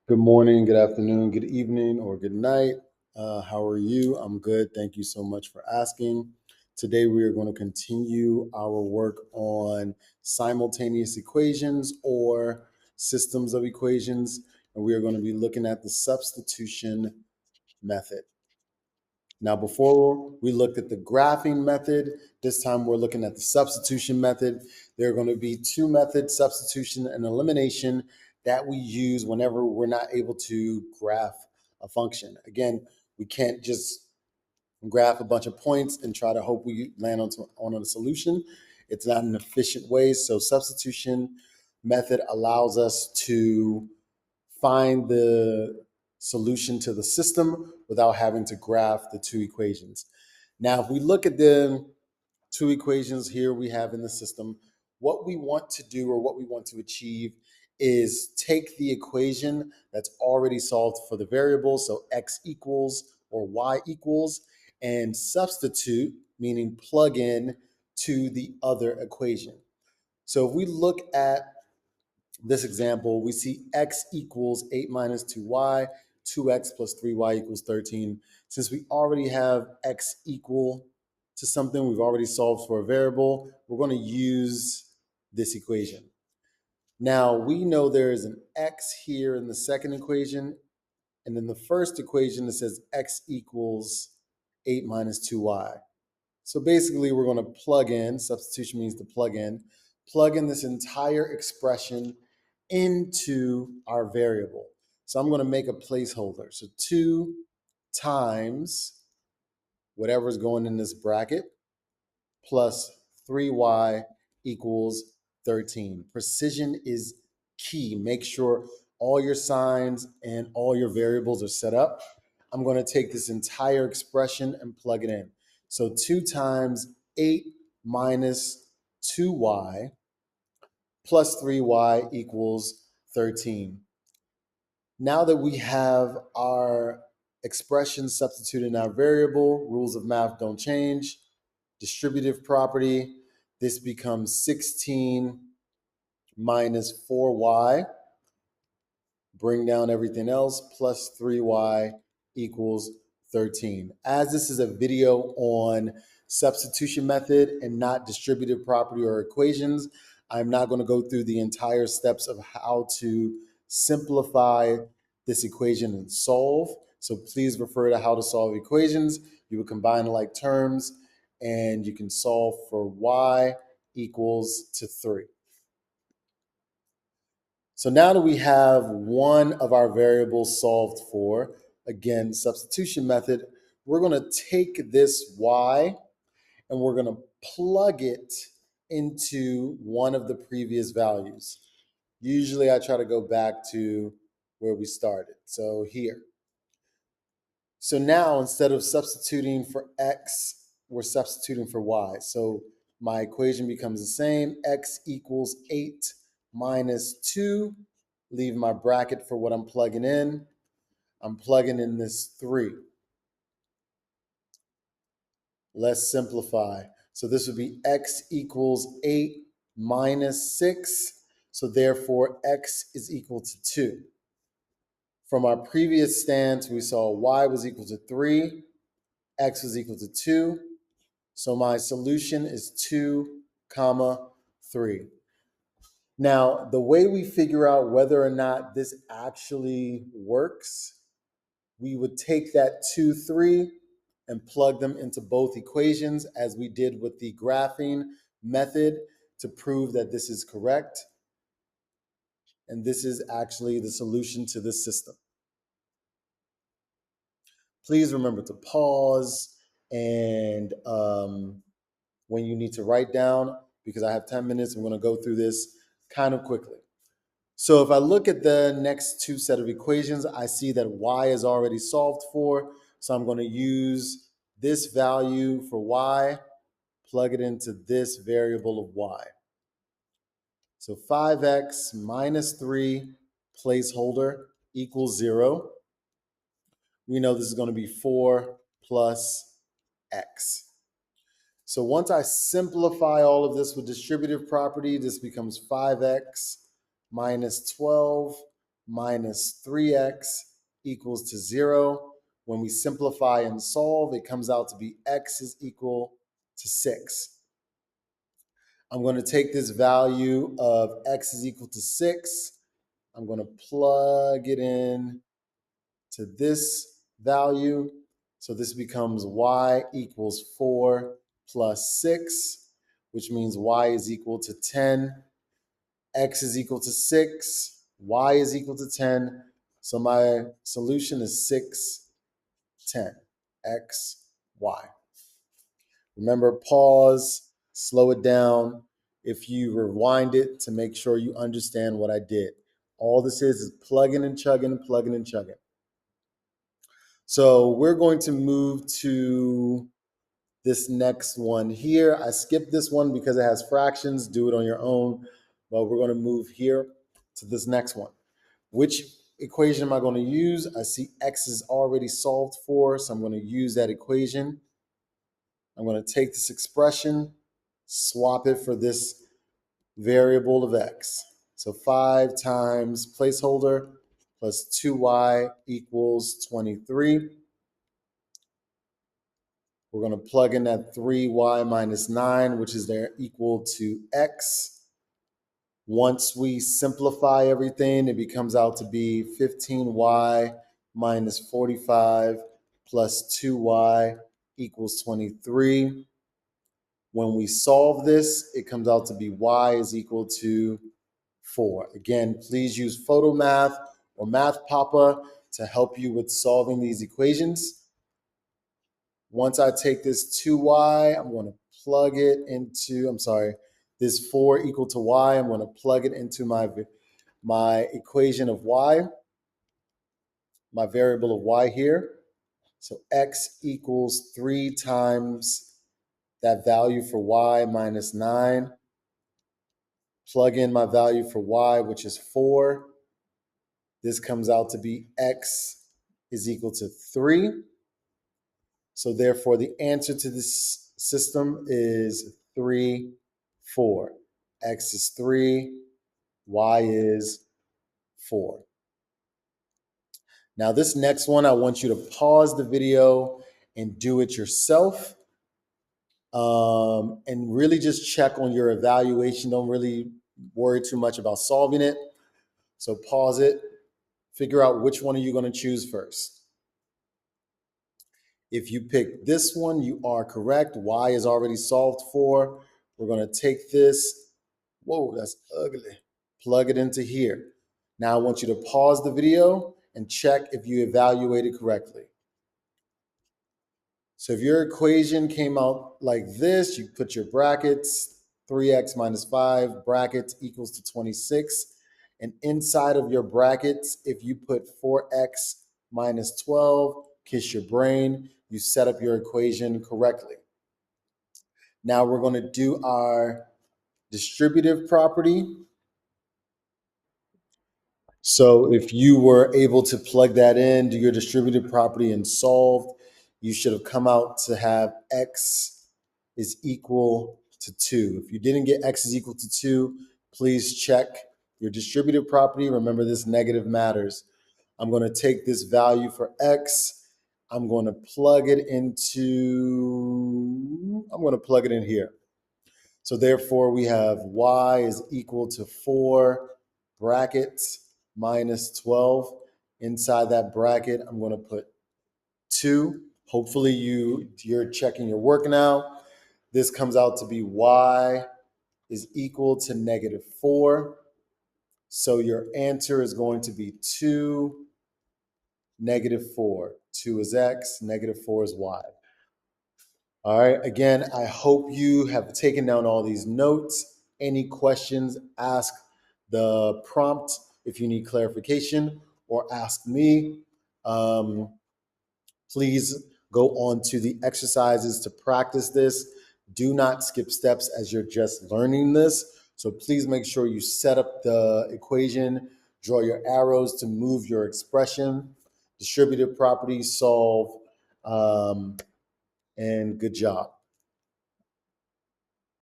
Good morning, good afternoon, good evening, or good night. How are you? I'm good. Thank you so much for asking. Today, we are going to continue our work on simultaneous equations or systems of equations, and we are going to be looking at the substitution method. Now, before we looked at the graphing method, this time we're looking at the substitution method. There are going to be two methods, substitution and elimination, that we use whenever we're not able to graph a function. Again, we can't just graph a bunch of points and try to hope we land on a solution. It's not an efficient way. So substitution method allows us to find the solution to the system without having to graph the two equations. Now, if we look at the two equations here we have in the system, what we want to do or what we want to achieve is take the equation that's already solved for the variable, so x equals or y equals, and substitute, meaning plug in to the other equation. So if we look at this example, we see x equals 8 minus 2y, 2x plus 3y equals 13. Since we already have x equal to something, we've already solved for a variable, we're going to use this equation. Now, we know there is an x here in the second equation, and in the first equation, it says x equals 8 minus 2y. So basically, we're going to plug in, substitution means to plug in this entire expression into our variable. So I'm going to make a placeholder. So 2 times whatever's going in this bracket plus 3y equals 13. Precision is key. Make sure all your signs and all your variables are set up. I'm going to take this entire expression and plug it in. So 2 times 8 minus 2y plus 3y equals 13. Now that we have our expression substituted in our variable, rules of math don't change. Distributive property, this becomes 16 minus 4y. Bring down everything else, plus 3y equals 13. As this is a video on substitution method and not distributive property or equations, I'm not going to go through the entire steps of how to simplify this equation and solve. So please refer to how to solve equations. You will combine like terms and you can solve for y equals to 3. So now that we have one of our variables solved for, again, substitution method, we're going to take this y and we're going to plug it into one of the previous values. Usually I try to go back to where we started. So here. So now instead of substituting for x, we're substituting for y. So my equation becomes the same. X equals 8 minus 2. Leave my bracket for what I'm plugging in. I'm plugging in this 3. Let's simplify. So this would be x equals 8 minus 6. So therefore, x is equal to 2. From our previous stance, we saw y was equal to 3, x was equal to 2. So my solution is 2, 3. Now, the way we figure out whether or not this actually works, we would take that 2, 3 and plug them into both equations as we did with the graphing method to prove that this is correct. And this is actually the solution to this system. Please remember to pause and when you need to write down, because I have 10 minutes, I'm going to go through this kind of quickly. So if I look at the next two set of equations, I see that y is already solved for. So I'm going to use this value for y, plug it into this variable of y. So 5x minus 3 placeholder equals 0. We know this is going to be 4 plus x. So once I simplify all of this with distributive property, this becomes 5x minus 12 minus 3x equals to 0. When we simplify and solve, it comes out to be x is equal to 6. I'm going to take this value of x is equal to 6. I'm going to plug it in to this value. So this becomes y equals 4 plus 6, which means y is equal to 10. X is equal to 6. Y is equal to 10. So my solution is 6, 10. X, Y. Remember, pause, slow it down. If you rewind it to make sure you understand what I did. All this is plugging and chugging, plugging and chugging. So we're going to move to this next one here. I skipped this one because it has fractions. Do it on your own. But we're going to move here to this next one. Which equation am I going to use? I see x is already solved for, so I'm going to use that equation. I'm going to take this expression, swap it for this variable of x. So 5 times placeholder plus 2y equals 23. We're going to plug in that 3y minus 9, which is there equal to x. Once we simplify everything, it becomes out to be 15y minus 45 plus 2y equals 23. When we solve this, it comes out to be y is equal to 4. Again, please use PhotoMath or Math Papa to help you with solving these equations. Once I take this 2y, I'm going to plug it into, this 4 equal to y. I'm going to plug it into my equation of y, my variable of y here. So x equals 3 times that value for y minus 9. Plug in my value for y, which is 4. This comes out to be x is equal to 3. So therefore, the answer to this system is 3, 4. X is 3, y is 4. Now this next one, I want you to pause the video and do it yourself. And really just check on your evaluation. Don't really worry too much about solving it. So pause it, figure out which one are you going to choose first. If you pick this one, you are correct. Y is already solved for. We're going to take this. Whoa, that's ugly. Plug it into here. Now I want you to pause the video and check if you evaluated correctly. So if your equation came out like this, you put your brackets, 3x minus 5, brackets equals to 26. And inside of your brackets, if you put 4x minus 12, kiss your brain, you set up your equation correctly. Now we're going to do our distributive property. So if you were able to plug that in, do your distributive property and solved, you should have come out to have x is equal to 2. If you didn't get x is equal to 2, please check your distributive property. Remember, this negative matters. I'm going to take this value for x. I'm going to plug it in here. So therefore, we have y is equal to 4 brackets minus 12. Inside that bracket, I'm going to put 2. Hopefully you're checking your work now. This comes out to be y is equal to negative 4. So your answer is going to be 2, negative 4. 2 is x, negative 4 is y. All right, again, I hope you have taken down all these notes. Any questions, ask the prompt if you need clarification, or ask me. Please go on to the exercises to practice this. Do not skip steps as you're just learning this. So please make sure you set up the equation, draw your arrows to move your expression, distributive property, solve, and good job.